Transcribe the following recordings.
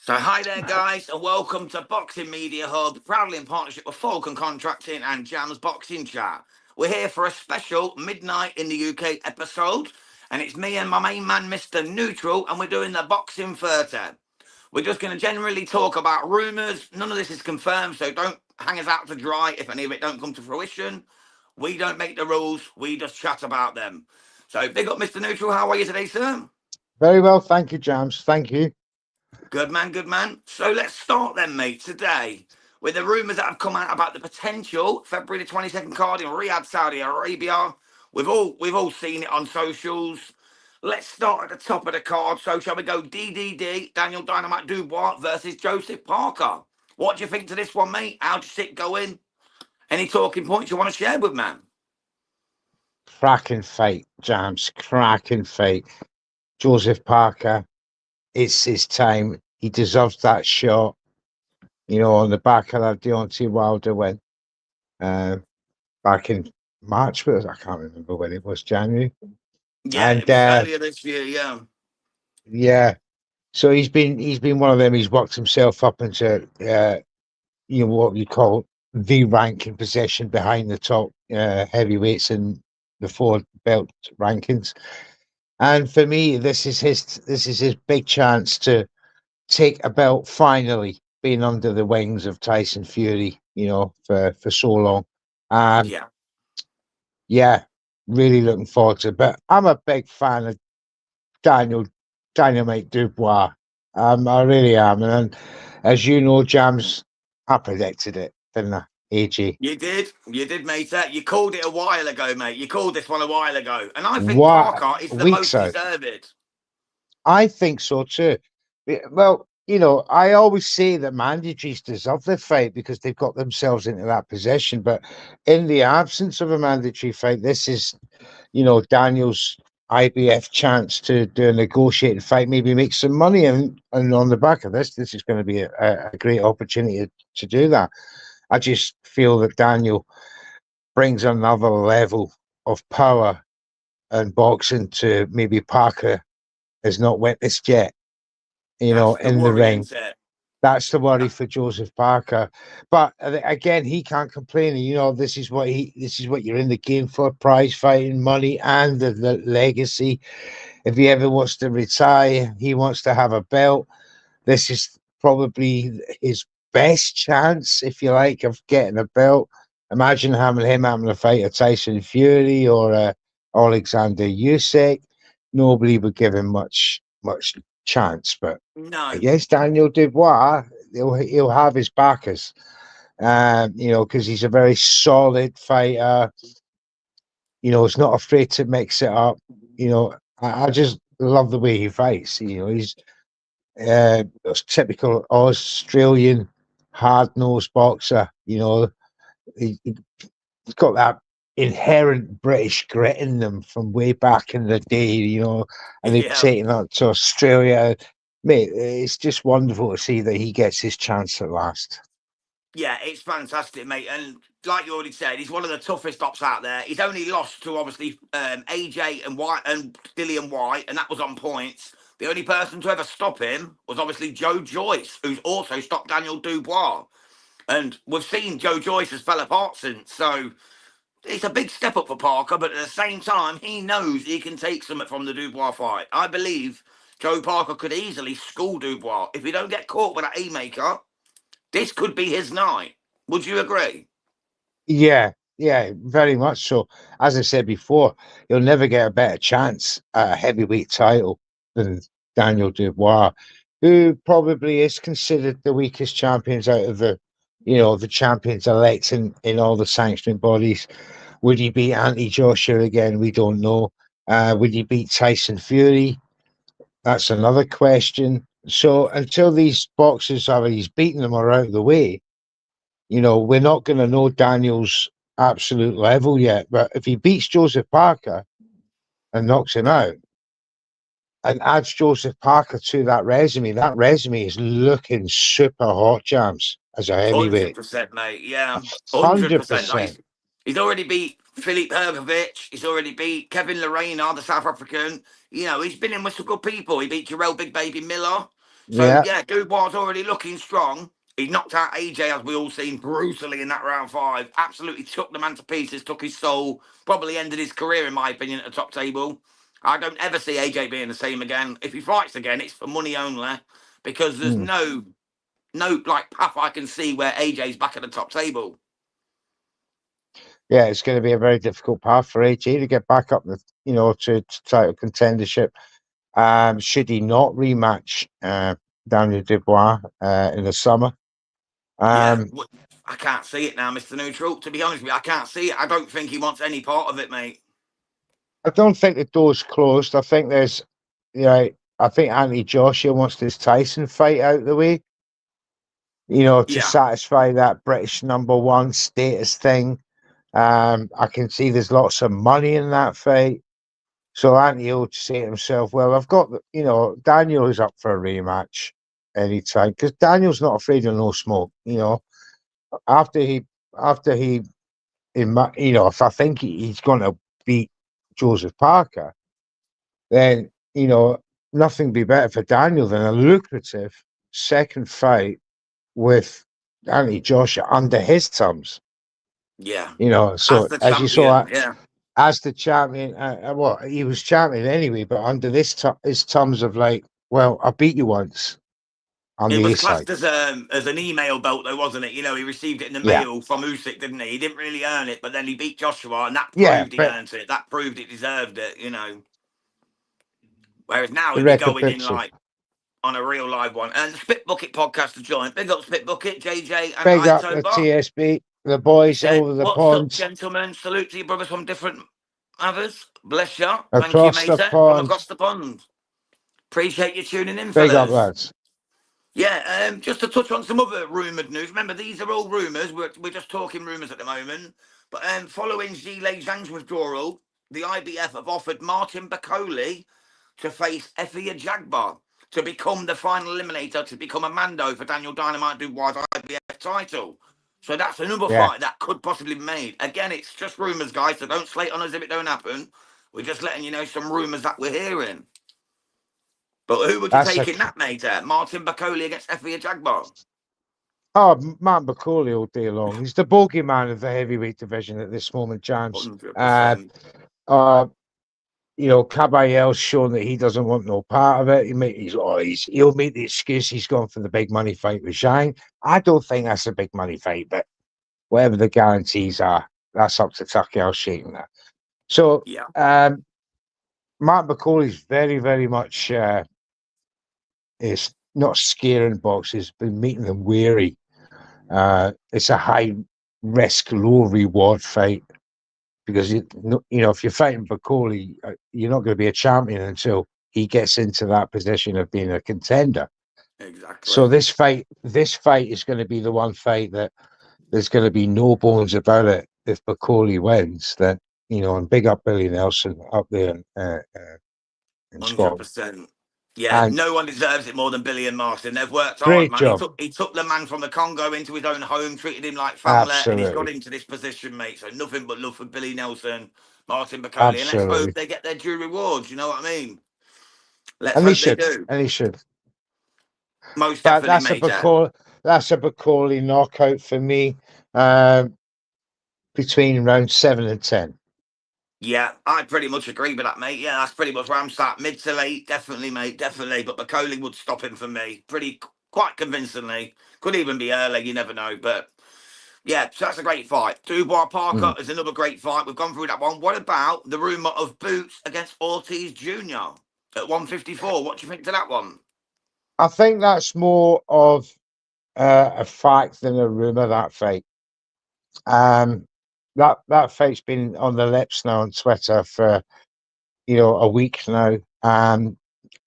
So hi there guys and welcome to Boxing Media Hub, proudly in partnership with Falcon Contracting and Jams Boxing Chat. We're here for a special midnight in the UK episode, and it's me and my main man Mr. Neutral, and we're doing the Boxing 30. We're just going to generally talk about rumours. None of this is confirmed, so don't hang us out to dry if any of it don't come to fruition. We don't make the rules, we just chat about them. So big up Mr. Neutral, how are you today, sir? Very well, thank you, Jams. Thank you. Good man, good man. So let's start then, mate, today with the rumours that have come out about the potential February the 22nd card in Riyadh, Saudi Arabia. We've all seen it on socials. Let's start at the top of the card. So shall we go DDD, Daniel Dynamite Dubois versus Joseph Parker? What do you think to this one, mate? How do you see it going? Any talking points you want to share with, man? Cracking fight, Jams. Cracking fight. Joseph Parker, it's his time. He deserves that shot. On the back of that Deontay Wilder win. Back in March, I can't remember when it was, January. Yeah, And it was earlier this year, yeah. Yeah. So he's been one of them. He's worked himself up into what you call the ranking position behind the top heavyweights in the four belt rankings. And for me, this is his big chance to take a belt finally, being under the wings of Tyson Fury, for so long. Yeah, really looking forward to it. But I'm a big fan of Dynamite Dubois. I really am. And as you know, Jams, I predicted it, didn't I? AG. You did, mate. You called it a while ago, mate. You called this one a while ago, and I think What Parker is the weeks most out? deserved. I think so too. Well, I always say that mandatories deserve the fight because they've got themselves into that position. But in the absence of a mandatory fight, this is, Daniel's IBF chance to do a negotiated fight, maybe make some money. And on the back of this is going to be a great opportunity to do that. I just feel that Daniel brings another level of power and boxing to maybe Parker has not witnessed yet. That's the In the worry, ring. isn't it? That's the worry for Joseph Parker. But again, he can't complain. This is what you're in the game for: prize fighting, money, and the legacy. If he ever wants to retire, he wants to have a belt. This is probably his best chance, if you like, of getting a belt. Imagine him having a fight a Tyson Fury or Alexander Usyk. Nobody would give him much chance, but No. against Daniel Dubois, he'll have his backers. Because he's a very solid fighter. He's not afraid to mix it up. I just love the way he fights. He's typical Australian hard-nosed boxer. He's got that inherent British grit in them from way back in the day, and they've taken that to Australia. Mate, it's just wonderful to see that he gets his chance at last. Yeah, it's fantastic, mate. And like you already said, he's one of the toughest ops out there. He's only lost to obviously AJ and White and Dillian White, and that was on points. The only person to ever stop him was obviously Joe Joyce, who's also stopped Daniel Dubois. And we've seen Joe Joyce has fell apart since. So it's a big step up for Parker, but at the same time, he knows he can take something from the Dubois fight. I believe Joe Parker could easily school Dubois. If he don't get caught with that E-maker, this could be his night. Would you agree? Yeah, very much so. As I said before, you'll never get a better chance at a heavyweight title than Daniel Dubois, who probably is considered the weakest champions out of the champions elect in all the sanctioning bodies. Would he beat Anthony Joshua again? We don't know. Would he beat Tyson Fury? That's another question. So until these boxers he's beaten them or out of the way, we're not going to know Daniel's absolute level yet. But if he beats Joseph Parker and knocks him out and adds Joseph Parker to that resume is looking super hot, Jams, as a heavyweight. 100%, mate. Yeah, 100%. 100%. He's already beat Filip Hrgovic. He's already beat Kevin Lerena, the South African. He's been in with some good people. He beat Jarrell Big Baby Miller. So Yeah, yeah, Dubois already looking strong. He knocked out AJ, as we all seen, brutally in that round 5. Absolutely took the man to pieces, took his soul. Probably ended his career, in my opinion, at the top table. I don't ever see AJ being the same again. If he fights again, it's for money only, because there's mm. no like path I can see where AJ's back at the top table. Yeah, it's going to be a very difficult path for AJ to get back up the, to title contendership. Should he not rematch Daniel Dubois in the summer? Yeah, Um, I can't see it now, Mr. Neutral. To be honest with you, I can't see it. I don't think he wants any part of it, mate. I don't think the door's closed. I think there's, I think Anthony Joshua wants this Tyson fight out of the way, to Yeah, satisfy that British #1 status thing. I can see there's lots of money in that fight. So Anthony will say to himself, well, I've got, Daniel is up for a rematch anytime because Daniel's not afraid of no smoke, after he, after he, if I think he's going to beat Joseph Parker, then, nothing be better for Daniel than a lucrative second fight with Anthony Joshua under his terms, yeah. As So the as you saw champion, that, yeah. as the champion, well, he was champion anyway, but under his terms of like, well, I beat you once on It the was A side. classed as an email belt, though, wasn't it? He received it in the Yeah, mail from Usyk, didn't he? He didn't really earn it, but then he beat Joshua, and that yeah, proved he but earned it. That proved it deserved it. Whereas now the he'd be going in recompense. like on a real live one. And the Spit Bucket podcast to join. Big up Spit Bucket, JJ and Big up the Ayatoba. TSB, the boys Said, over the "What's up, pond, gentlemen? Salute to your brothers from different others. Bless you. Thank you, across mate. the From pond. across the pond. Appreciate you tuning in, Big up, fellas." lads. Yeah, just to touch on some other rumoured news. Remember, these are all rumours. We're just talking rumours at the moment. But following Zhilei Zhang's withdrawal, the IBF have offered Martin Bakole to face Efia Jagbar to become the final eliminator, to become a Mando for Daniel Dynamite Dubois' IBF title. So that's another Yeah, fight that could possibly be made. Again, it's just rumours, guys, so don't slate on us if it don't happen. We're just letting you know some rumours that we're hearing. But who would you that's a take in that, mate? Martin Bakole against Efia Jagbar? Matt McCauley all day long. He's the bogeyman of the heavyweight division at this moment, James. 100%. Uh, Caballero's shown that he doesn't want no part of it. He'll make the excuse he's gone for the big money fight with Zhang. I don't think that's a big money fight, but whatever the guarantees are, that's up to Tucker shaking that. So Yeah, Matt McCauley's very, very much is not scaring boxes, but making them wary. It's a high risk, low reward fight because if you're fighting Bakole, you're not going to be a champion until he gets into that position of being a contender. So exactly. this fight is going to be the one fight that there's going to be no bones about it. If Bakole wins, then and big up Billy Nelson up there in Scotland, 100%. Yeah, and no one deserves it more than Billy and Martin. They've worked hard, great man. He job, took he took the man from the Congo into his own home, treated him like family, and he's got absolutely, him to this position, mate. So nothing but love for Billy Nelson, Martin Bakole, and let's hope absolutely, they get their due rewards. You know what I mean? Let's and they hope they should, do. and they should. Most But definitely, mate. That's a Bakole knockout for me. Um, between round 7 and 10. Yeah, I pretty much agree with that, mate. Yeah, that's pretty much where I'm sat. Mid to late, definitely, mate, definitely. But Bakole would stop him for me, quite convincingly. Could even be early, you never know. But yeah, so that's a great fight. Dubois Parker Mm. is another great fight. We've gone through that one. What about the rumour of Boots against Ortiz Jr. at 154? What do you think to that one? I think that's more of a fact than a rumor. That fight, um, that fight's been on the lips now on Twitter for a week now, and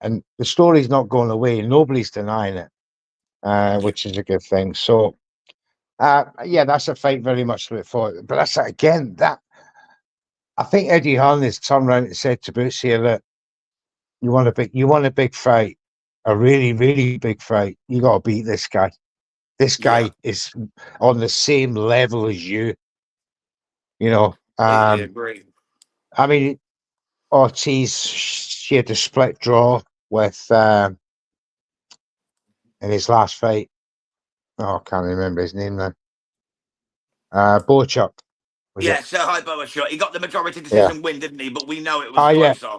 the story's not going away. Nobody's denying it, Yeah, which is a good thing. So, yeah, that's a fight very much to look forward. But that's again that I think Eddie Hearn has turned around and said to Boots here that you want a big fight, a really, really big fight. You got to beat this guy. This yeah, guy is on the same level as you. You know, completely agree. I mean, Ortiz, she had a split draw with in his last fight. Oh, I can't remember his name then. Bochuk, was it? Yeah, Sir High Boa shot. He got the majority Yeah. decision win, didn't he? But we know it was Oh yeah. closer.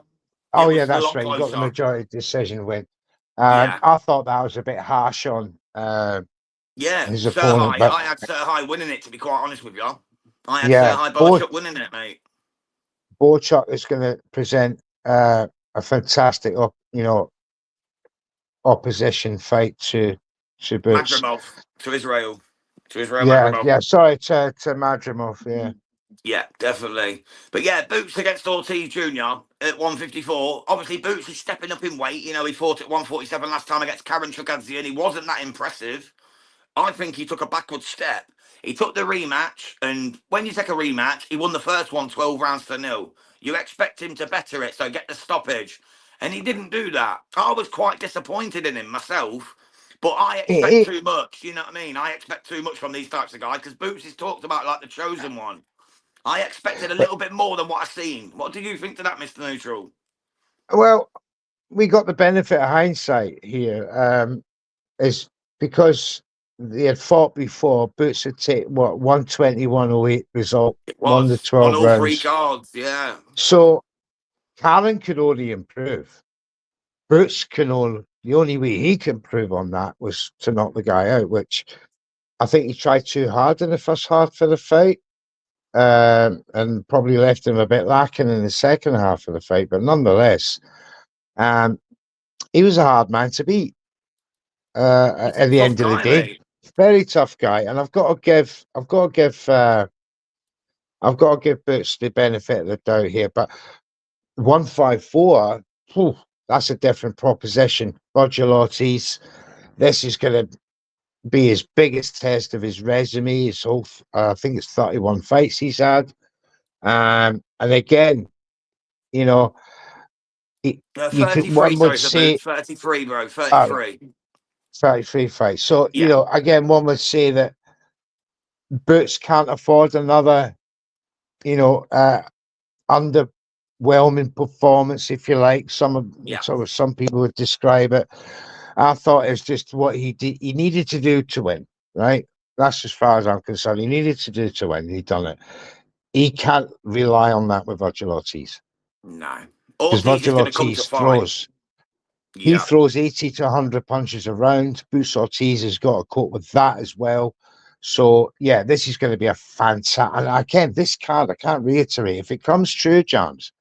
Oh It yeah, was a that's lot right. He got the closer. majority decision win. Yeah. I thought that was a bit harsh on Yeah, his Sir opponent, High. but I had Sir High winning it, to be quite honest with you. I had Sir yeah, High Boa winning it, mate. Bochuk is going to present a fantastic, opposition fight to Boots. Madrimov to Israel. To Israel Yeah, Madrimov. yeah. Sorry to Madrimov. Yeah, Yeah, definitely. But yeah, Boots against Ortiz Jr. at 154. Obviously, Boots is stepping up in weight. You know, he fought at 147 last time against Karen Chugadze, and he wasn't that impressive. I think he took a backward step. He took the rematch, and when you take a rematch, he won the first one 12 rounds to nil. You expect him to better it, so get the stoppage. And he didn't do that. I was quite disappointed in him myself, but I expect it, too much. You know what I mean? I expect too much from these types of guys because Boots is talked about like the chosen one. I expected a little bit more than what I've seen. What do you think to that, Mr. Neutral? well, we got the benefit of hindsight here. Is because they had fought before. Boots had taken what 120, 108 result, It won the was on 12 all three rounds. cards, yeah. So Callan could only improve. Boots can only the only way he can improve on that was to knock the guy out, which I think he tried too hard in the first half of the fight. And probably left him a bit lacking in the second half of the fight, but nonetheless, um, he was a hard man to beat. He's a At the tough end of the guy, day, mate. very tough guy, and I've got to give Boots the benefit of the doubt here. But 154, that's a different proposition. Roger Ortiz, this is going to be his biggest test of his resume. His whole, I think it's 31 fights he's had. And again, you know, you could 33, one would sorry for say Boots. 33, bro. uh, 33. 33 fights. So, Yeah. again, one would say that Boots can't afford another, you know, underwhelming performance, if you like. Yeah. Some people would describe it. I thought it was just what he did. He needed to do to win, right? That's as far as I'm concerned. He needed to do to win. He done it. He can't rely on that with Virgil Ortiz No. because Ortiz is Virgil going to come to Ortiz fight. throws. He Yeah. throws 80 to 100 punches around. Boots Ortiz has got to cope with that as well. So, yeah, this is going to be a fantastic. And again, this card, I can't reiterate, if it comes true, Jams,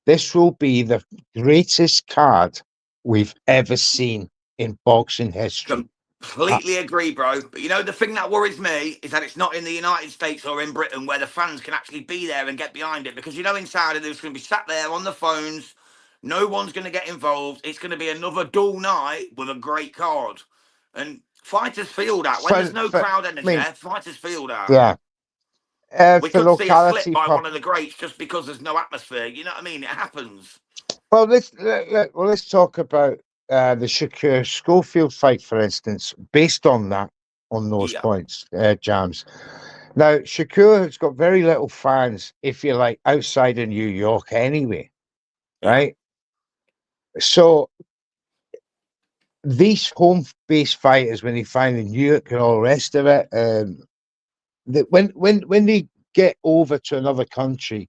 this will be the greatest card we've ever seen in boxing history. Completely agree, bro. But you know, the thing that worries me is that it's not in the United States or in Britain where the fans can actually be there and get behind it. Because you know, inside of there's going to be sat there on the phones. No one's going to get involved. It's going to be another dull night with a great card. And fighters feel that. When there's no I crowd energy mean, there, fighters feel that. yeah, We for could see a slip locality by pub. one of the greats just because there's no atmosphere. You know what I mean? It happens. Well, let's talk about the Shakur Schofield fight, for instance, based on those Yeah. points, Jams. Now, Shakur has got very little fans, if you like, outside of New York anyway, Yeah. right? So these home-based fighters, when they find in New York and all the rest of it, that when they get over to another country,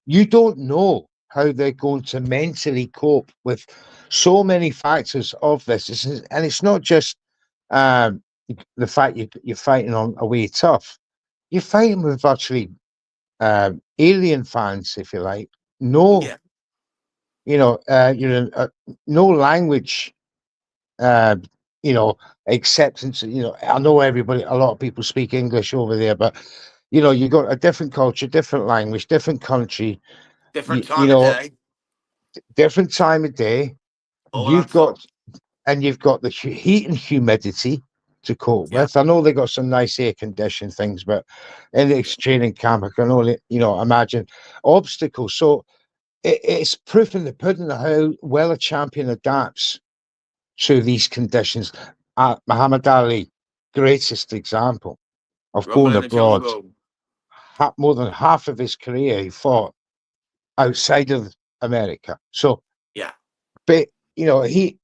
you don't know how they're going to mentally cope with so many factors of this. And it's not just um, the fact you're fighting on away tough. You're fighting with virtually alien fans, if you like. No, Yeah. you're in, no language. Uh, acceptance. I know a lot of people speak English over there, but you've got a different culture, different language, different country. Different You time of know, day. different time of day. All You've adds up. got you've got the heat and humidity to cope Yeah. with. I know they got some nice air conditioned things, but in the training camp, I can only imagine obstacles. So it's proof in the pudding of how well a champion adapts to these conditions. Muhammad Ali, greatest example of Rumble going in the abroad. jungle. More than half of his career he fought outside of America. So, Yeah. but he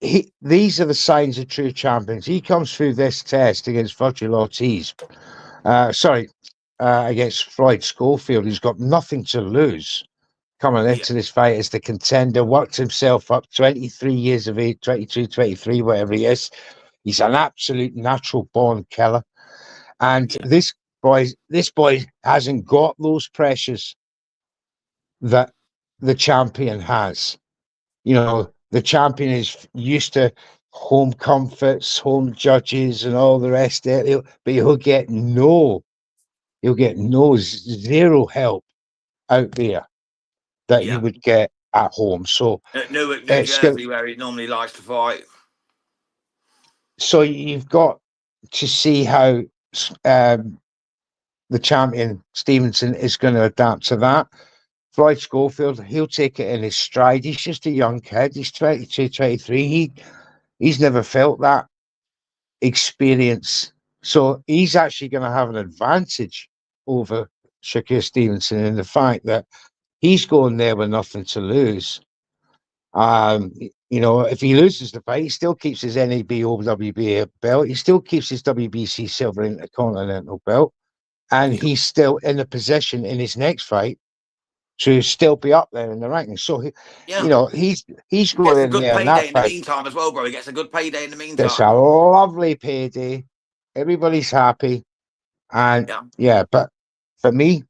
these are the signs of true champions. He comes through this test against Virgil Ortiz. Against Floyd Schofield. He's got nothing to lose coming Yeah, into this fight as the contender. Worked himself up, 23 years of age, 22, 23, whatever he is. He's an absolute natural born killer. And yeah, this boy hasn't got those pressures that the champion has. You know, the champion is used to home comforts, home judges, and all the rest of it. But he'll get zero help out there that he yeah. would get at home. So At Newark, New it's good. Jersey, where he normally likes to fight. So you've got to see how um, the champion Stevenson is going to adapt to that. Floyd Schofield, he'll take it in his stride. He's just a young kid. He's 22, 23. He's never felt that experience. So he's actually going to have an advantage over Shakur Stevenson in the fact that he's going there with nothing to lose. You know, if he loses the fight, he still keeps his NABO WBA belt. He still keeps his WBC Silver Intercontinental belt. And Yeah, he's still in a position in his next fight to still be up there in the rankings. So, yeah. he's going Gets a in good there in that payday in the fight. meantime as well, bro. He gets a good payday in the It's a meantime. lovely payday. Everybody's happy. And Yeah. yeah, but for me,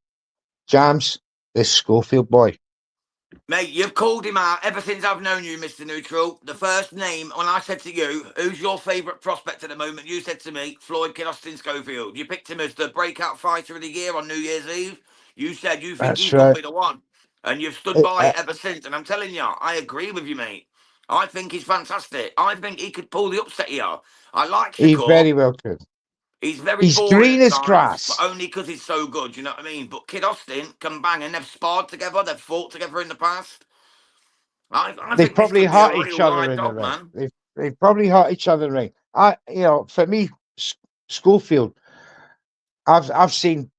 Jams, this Schofield boy. Mate, you've called him out ever since I've known you, Mr. Neutral. The first name, when I said to you, who's your favourite prospect at the moment, you said to me, Floyd Kid Austin Schofield. You picked him as the breakout fighter of the year on New Year's Eve. You said you think That's he's going to right. be the one. And you've stood Uh, by uh, it ever since. And I'm telling you, I agree with you, mate. I think he's fantastic. I think he could pull the upset here. I like he Shakur. very well could. He's very He's boring green at as times, but grass. only because he's so good. You know what I mean? But Kid Austin can bang, and they've sparred together. They've fought together in the past. I They've think this probably could be a hurt real each other live in the dog, ring. man. They've probably hurt each other in the ring. For me, Schofield, I've seen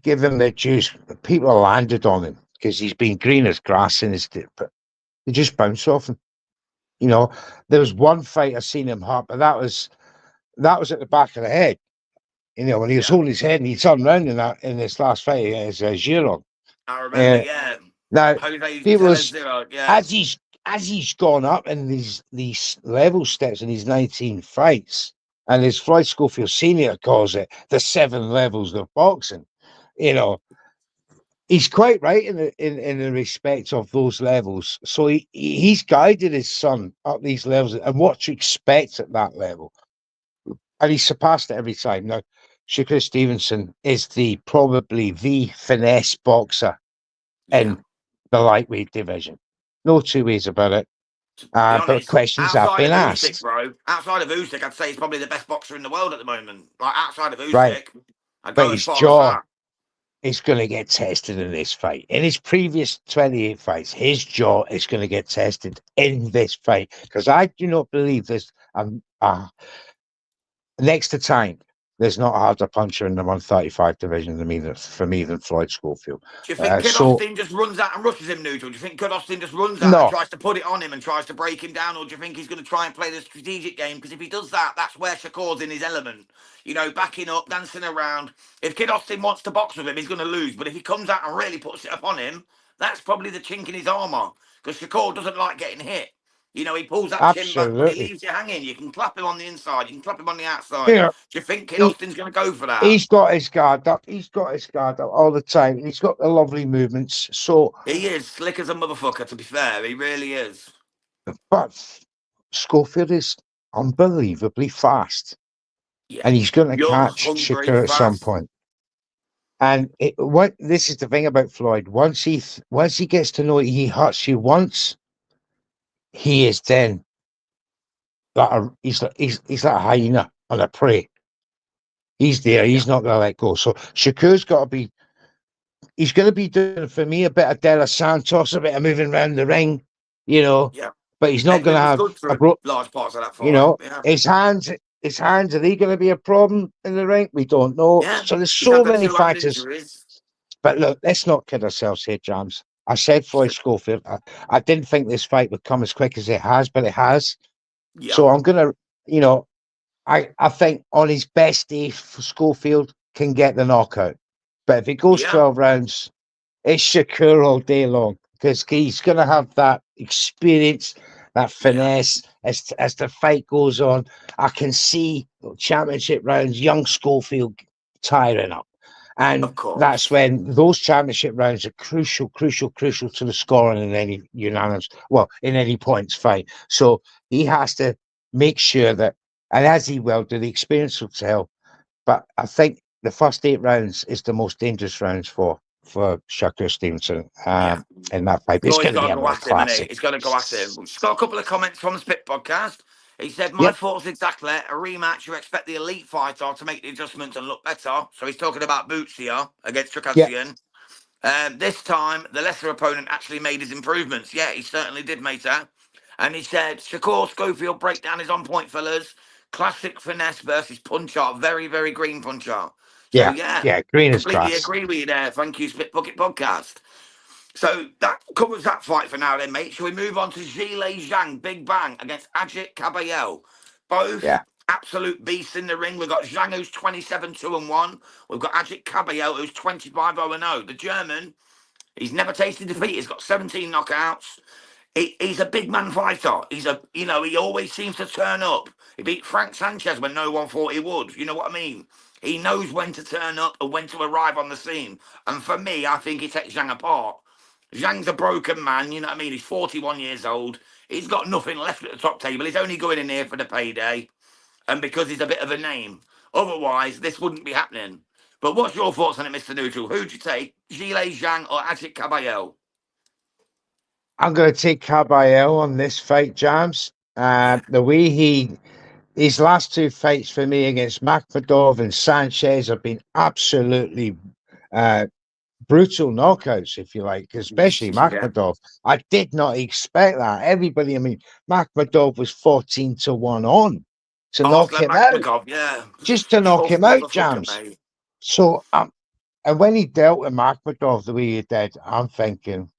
give him the juice. People landed on him because he's been green as grass in his dip, but they just bounce off him. You know, there was one fight I seen him hurt, but that was at the back of the head. You know, when he was Yeah, holding his head and he turned around in this last fight against Giron. I remember. Uh, Yeah, now Jose people Tellez Zero. Yeah, as he's gone up in these level steps in these 19 fights, and as Floyd Schofield Senior calls it, the 7 levels of boxing. You know, he's quite right in the respect of those levels. So he's guided his son up these levels and what to expect at that level, and he's surpassed it every time. Now, Shakur Stevenson is probably the finesse boxer yeah. in the lightweight division. No two ways about it. To be But honest, questions have outside been of Usyk, asked. bro, outside of Usyk, I'd say he's probably the best boxer in the world at the moment. Like outside of Right. Usyk, I'd But go as his far as jaw that. is going to get tested in this fight. In his previous 28 fights, his jaw is going to get tested in this fight because I do not believe this. Next to Tank, there's not a harder puncher in the 135 division for me than Floyd Schofield. Do you think Kid So, Austin just runs out and rushes him, Neutral? Do you think Kid Austin just runs out and no, tries to put it on him and tries to break him down? Or do you think he's going to try and play the strategic game? Because if he does that, that's where Shakur's in his element. You know, backing up, dancing around. If Kid Austin wants to box with him, he's going to lose. But if he comes out and really puts it upon him, that's probably the chink in his armour. Because Shakur doesn't like getting hit. You know, he pulls that chin back, but he absolutely. leaves you hanging. You can clap him on the inside. You can clap him on the You outside. know, Do you think Kid he, Austin's going to go for that? he's got his guard up. He's got his guard up all the time. And he's got the lovely movements. So, He is slick as a motherfucker, to be fair. He really is. but Schofield is unbelievably fast. Yeah. And he's going to Young, catch hungry, Shakur at some fast. point. And what this is the thing about Floyd. Once he gets to know he hurts you once, he is then he's like a hyena on a prey. He's there. Yeah. He's not going to let go. So Shakur's got to be. He's going to be doing for me a bit of De Los Santos, a bit of moving around the ring, you know. Yeah. But he's not going to Edmund was have good a for bro. large parts of that You fight. know, Yeah. his hands. His hands, are they going to be a problem in the ring? We don't know. Yeah. So there's He's so had the many 2 hand factors. injuries. But look, let's not kid ourselves here, Jams. I said Floyd Schofield. I didn't think this fight would come as quick as it has, but it has. Yeah, So I'm gonna, you know, I think on his best day, Schofield can get the knockout. But if it goes yeah, 12 rounds, it's Shakur all day long because he's going to have that experience, that yeah. finesse as the fight goes on. I can see championship rounds, young Schofield tiring up. And Of that's course. when those championship rounds are crucial, crucial, crucial to the scoring in any unanimous, well, in any points fight. So he has to make sure that, and as he will do, the experience will tell. But I think the first 8 rounds is the most dangerous rounds for Shakur Stevenson Yeah. in that fight. But it's So he's going to got be to go another at him, and classic. he's got to go at him. We've just got a couple of comments from the Spit podcast. He said, "My Yep. thoughts exactly. A rematch. You expect the elite fighter to make the adjustments and look better." So he's talking about Boots here against Yep. Tricassian. This time, the lesser opponent actually made his improvements. Yeah, he certainly did, mate. And he said, Shakur Schofield breakdown is on point, fellas. Classic finesse versus puncher. Very, very green puncher. So, Yeah. yeah, Yeah. Green as completely grass. agree with you there. Thank you, Spit Bucket Podcast. So that covers that fight for now, then, mate. Shall we move on to Zhile Zhang, Big Bang, against Ajit Caballel? Both Yeah. absolute beasts in the ring. We've got Zhang, who's 27-1. We've got Ajit Caballel, who's 25-0. The German, he's never tasted defeat. He's got 17 knockouts. He's a big man fighter. He always seems to turn up. He beat Frank Sanchez when no one thought he would. You know what I mean? He knows when to turn up and when to arrive on the scene. And for me, I think he takes Zhang apart. Zhang's a broken man, you know what I mean? He's 41 years old. He's got nothing left at the top table. He's only going in here for the payday and because he's a bit of a name. Otherwise, this wouldn't be happening. But what's your thoughts on it, Mr. Neutral? Who'd you take? Zhile Zhang or Ajit Caballel? I'm going to take Caballel on this fight, Jams. Yeah. The way his last two fights for me against Makhmadov and Sanchez have been absolutely uh, brutal knockouts, if you like, especially Yeah. Makhmadov. I did not expect that. Everybody, I mean, Makhmadov was 14-1 on to knock Arslan him out, Makhmagov, yeah. just to knock Tough him out, motherfucker, Jams. mate. So, and when he dealt with Makhmadov the way he did, I'm thinking,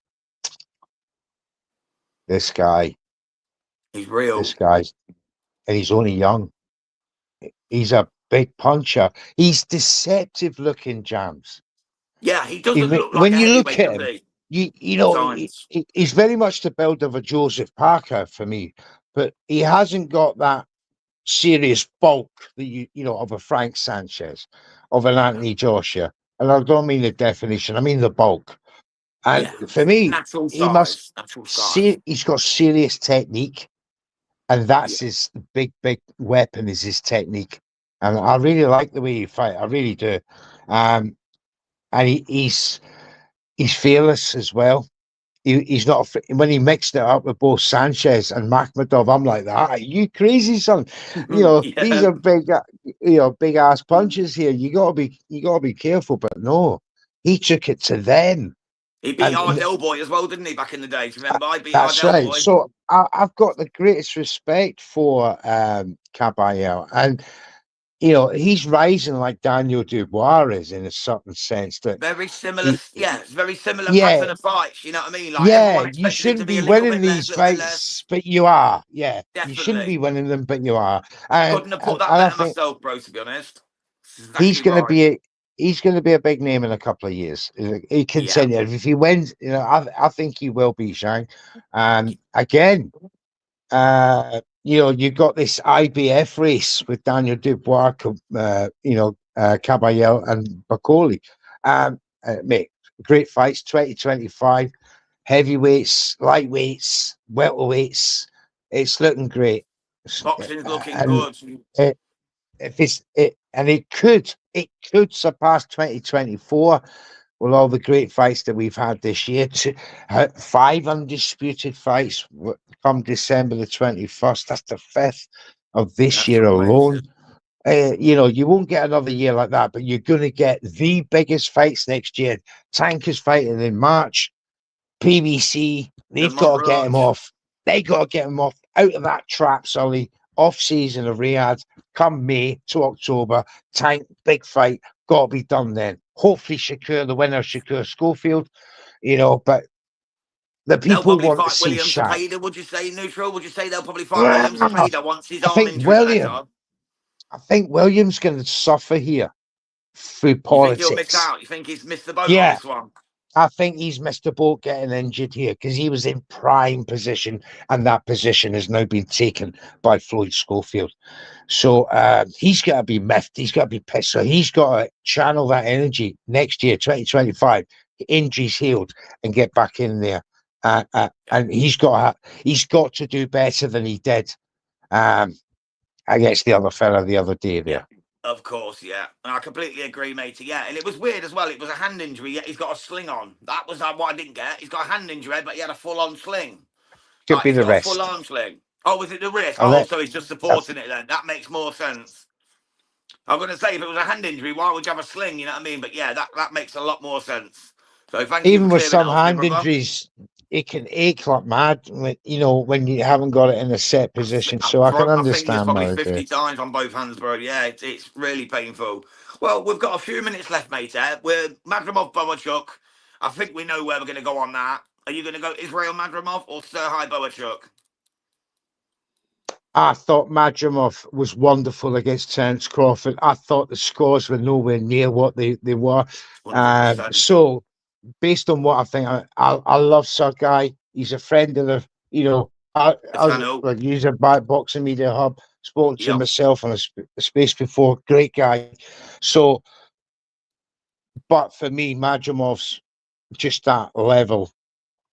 this guy, He's this real. guy's, and he's only young. He's a big puncher. He's deceptive looking, Jams. Yeah, he doesn't look like When a you look heavyweight, at does him, he? you At know times. he's very much the build of a Joseph Parker for me, but he hasn't got that serious bulk that you know of a Frank Sanchez, of an Yeah. Anthony Joshua, and I don't mean the definition, I mean the bulk. And Yeah. for me, Natural he must size. Natural size. see he's got serious technique, and that's Yeah. his big weapon is his technique. And I really like the way he fight. I really do. Um, and he's fearless as well. He's not when he mixed it up with both Sanchez and Makhmadov. I'm like, ah, you crazy son. You know, these Yeah. are big, big ass punches here. You gotta be careful. But no, he took it to them, He beat and Ardell Boy as well, didn't he, back in the day? Do you remember? I beat that's Ardell right. Boy. So I've got the greatest respect for Caballero, and he's rising like Daniel Dubois is in a certain sense that Very similar, he, yeah, it's very similar yeah, pattern of fights. You know what I mean? Like yeah, everyone you expected him to shouldn't be be a little winning bit less, these little bit less. fights, but you are. Yeah, you shouldn't be Definitely. winning them, but you are. And Couldn't have put and, that and I better think myself, bro, to be honest. This is he's exactly going to right. be a big name in a couple of years. He Yeah. continue if he wins. I think he will be Shang. Again, you got this IBF race with Daniel Dubois, Caballero and Bacoli. Mate, great fights, 2025, heavyweights, lightweights, welterweights. It's looking great. Boxing's looking And good. it, if it's it, and it could surpass 2024 with all the great fights that we've had this year. 5 undisputed fights come December the 21st. That's the fifth of this That's year alone. amazing. You won't get another year like that, but you're going to get the biggest fights next year. Tank is fighting in March. PBC, The they've got to get him rumoured. off. They got to get him off out of that trap, Sully. Off season of Riyadh, come May to October. Tank, big fight, got to be done then. Hopefully, Shakur, the winner, Shakur Schofield, but that They'll people probably want to fight see Williams to Shaq. Payder, would you say, Neutral? Would you say they'll probably fight Williams to Ah, Payder once his I arm think injury's better? I think Williams going to suffer here through You think he'll miss politics. out? You think he's missed the boat on Yeah, this one? I think he's missed the boat getting injured here because he was in prime position, and that position has now been taken by Floyd Schofield. So he's got to be miffed. He's got to be pissed. So he's got to channel that energy next year, 2025, injuries healed, and get back in there. And he's got to do better than he did against the other fella the other day Yeah. there. Of course, yeah. And I completely agree, matey. Yeah, and it was weird as well. It was a hand injury, yet he's got a sling on. That was what I didn't get. He's got a hand injury, but he had a full-on sling. Could Like, be he's the got a full rest. arm sling. Oh, was it the wrist? I'll Oh, let, so he's just supporting it then. That makes more sense. I'm going to say, if it was a hand injury, why would you have a sling? You know what I mean? But yeah, that makes a lot more sense. So thank you for even with clearing that some up for me, hand brother. injuries, it can ache like mad, when you haven't got it in a set position. So I've I can broke my fingers understand probably why they 50 do. times on both hands, bro. Yeah, it's really painful. Well, we've got a few minutes left, mate. We're Madrimov Boachuk. I think we know where we're going to go on that. Are you going to go Israel Madrimov or Serhii Boachuk? I thought Madrimov was wonderful against Terence Crawford. I thought the scores were nowhere near what they were. 100%. So based on what I think, I love Sergei. He's a friend of The channel. like use a boxing media hub. Spoke to Yep. myself on a space before. Great guy. So, but for me, Madrimov's just that level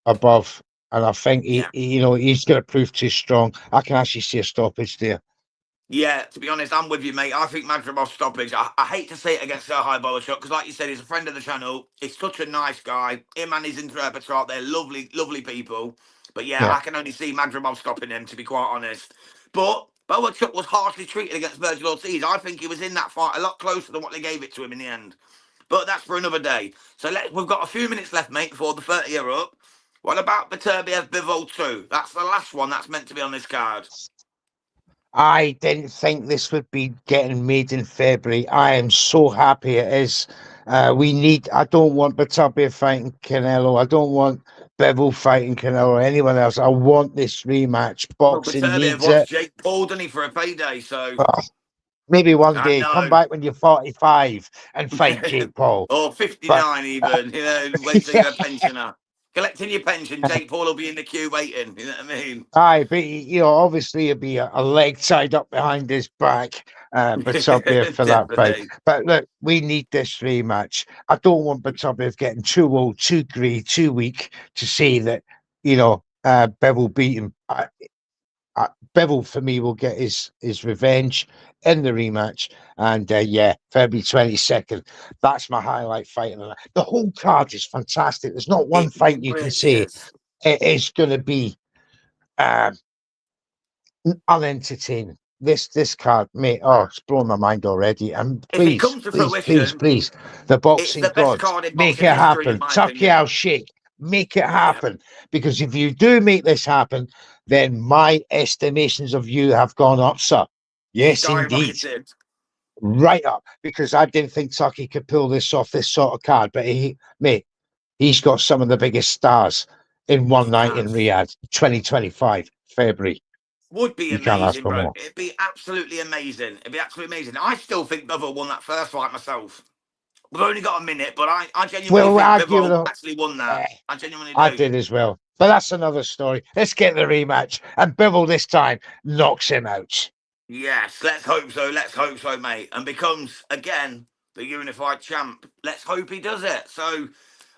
above, and I think Yeah. he's going to prove too strong. I can actually see a stoppage there. Yeah, to be honest, I'm with you, mate. I think Madrimov's stoppage. I hate to say it against Serhii Boachuk because, like you said, he's a friend of the channel. He's such a nice guy. Him and his interpreter out there, lovely, lovely people. But yeah, Yeah. I can only see Madrimov stopping him, to be quite honest. But Boachuk was harshly treated against Virgil Ortiz. I think he was in that fight a lot closer than what they gave it to him in the end. But that's for another day. So we've got a few minutes left, mate, before the 30 are up. What about Beterbiev Bivol 2? That's the last one that's meant to be on this card. I didn't think this would be getting made in February. I am so happy it is. I don't want Beterbiev fighting Canelo. I don't want Bivol fighting Canelo or anyone else. I want this rematch. Well, Boxing Beterbiev needs wants it. Jake Paul, doesn't he, for a payday? So Oh, maybe one I day come know. back when you're 45 and fight Jake Paul. Or But 59 even, wait till yeah, you're a pensioner. Collecting your pension, Jake Paul will be in the queue waiting, you know what I mean? aye, but obviously it'd be a leg tied up behind his back, Beterbiev for that fight. Definitely. But look, we need this rematch. I don't want Beterbiev getting too old, too grey, too weak to say that Bivol beat him. Bivol for me will get his revenge in the rematch, and February 22nd. That's my highlight fight. The whole card is fantastic. There's not one It fight you can really say is. it is going to be unentertaining. This card, mate. Oh, it's blown my mind already. And If it please, comes to please, please, fruition, please, the it's boxing the best gods, card in make boxing it history, in happen. my Tucky Al opinion. Sheikh, make it Yeah. happen. Because if you do make this happen, then my estimations of you have gone up, sir. Yes, indeed. Skyrocketed. Right up. Because I didn't think Tucky could pull this off, this sort of card. But he's got some of the biggest stars in one He night in has. Riyadh, 2025, February. Would be You can't ask amazing, for bro. more. It'd be absolutely amazing. It'd be absolutely amazing. I still think Bivol won that first fight myself. We've only got a minute, but I genuinely Well, think I give it Bivol a. actually won that. eh, I genuinely I do. did as well. But that's another story. Let's get the rematch. And Bivol this time knocks him out. Yes, let's hope so. Let's hope so, mate. And becomes, again, the unified champ. Let's hope he does it. So,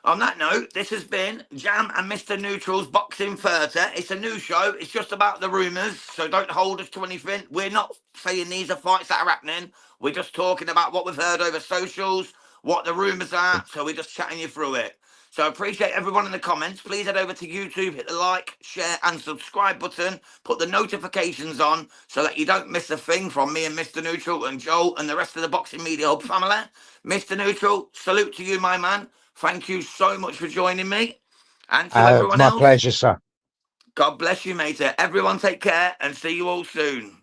on that note, this has been Jam and Mr. Neutral's Boxing 30. It's a new show. It's just about the rumours. So, don't hold us to anything. We're not saying these are fights that are happening. We're just talking about what we've heard over socials, what the rumours are. So, we're just chatting you through it. So I appreciate everyone in the comments. Please head over to YouTube, hit the like, share, and subscribe button. Put the notifications on so that you don't miss a thing from me and Mr. Neutral and Joel and the rest of the Boxing Media Hub family. Mr. Neutral, salute to you, my man. Thank you so much for joining me. And to everyone My else, pleasure, sir. God bless you, mate. Everyone take care and see you all soon.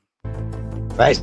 Bye.